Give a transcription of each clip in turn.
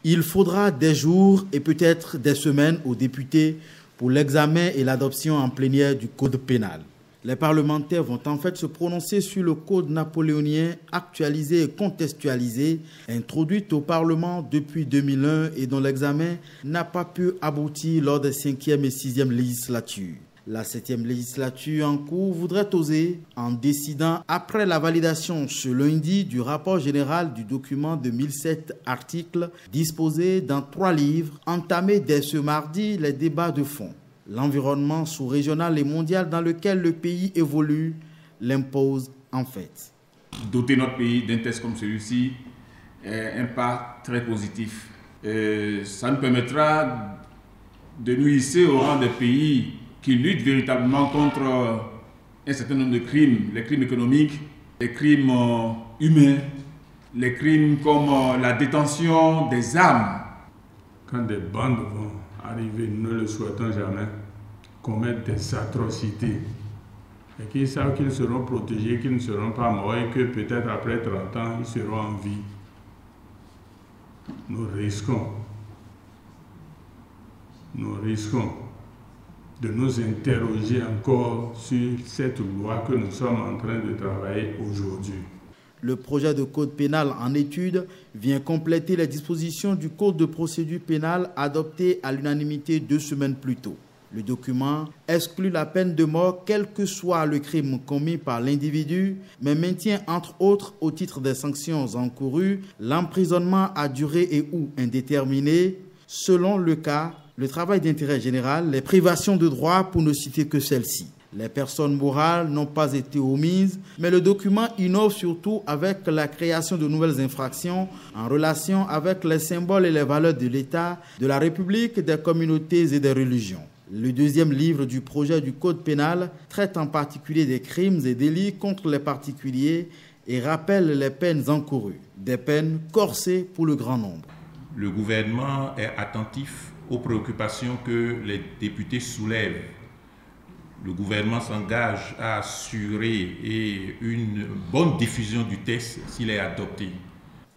Il faudra des jours et peut-être des semaines aux députés pour l'examen et l'adoption en plénière du code pénal. Les parlementaires vont en fait se prononcer sur le code napoléonien actualisé et contextualisé, introduit au Parlement depuis 2001 et dont l'examen n'a pas pu aboutir lors des 5e et 6e législatures. La 7e législature en cours voudrait oser en décidant, après la validation ce lundi du rapport général du document de 1007 articles disposé dans 3 livres, entamer dès ce mardi les débats de fond. L'environnement sous-régional et mondial dans lequel le pays évolue l'impose en fait. Doter notre pays d'un texte comme celui-ci est un pas très positif. Ça nous permettra de nous hisser au rang des pays qui luttent véritablement contre un certain nombre de crimes, les crimes économiques, les crimes humains, les crimes comme la détention des armes. Quand des bandes vont arriver, nous ne le souhaitons jamais, commettre des atrocités, et qu'ils savent qu'ils seront protégés, qu'ils ne seront pas morts et que peut-être après 30 ans, ils seront en vie. Nous risquons de nous interroger encore sur cette loi que nous sommes en train de travailler aujourd'hui. Le projet de code pénal en étude vient compléter les dispositions du code de procédure pénale adopté à l'unanimité 2 semaines plus tôt. Le document exclut la peine de mort quel que soit le crime commis par l'individu, mais maintient entre autres au titre des sanctions encourues l'emprisonnement à durée et ou indéterminée, selon le cas, le travail d'intérêt général, les privations de droits pour ne citer que celles-ci. Les personnes morales n'ont pas été omises, mais le document innove surtout avec la création de nouvelles infractions en relation avec les symboles et les valeurs de l'État, de la République, des communautés et des religions. Le 2e livre du projet du Code pénal traite en particulier des crimes et délits contre les particuliers et rappelle les peines encourues, des peines corsées pour le grand nombre. Le gouvernement est attentif aux préoccupations que les députés soulèvent. Le gouvernement s'engage à assurer une bonne diffusion du texte s'il est adopté.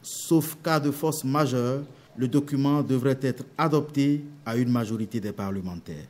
Sauf cas de force majeure, le document devrait être adopté à une majorité des parlementaires.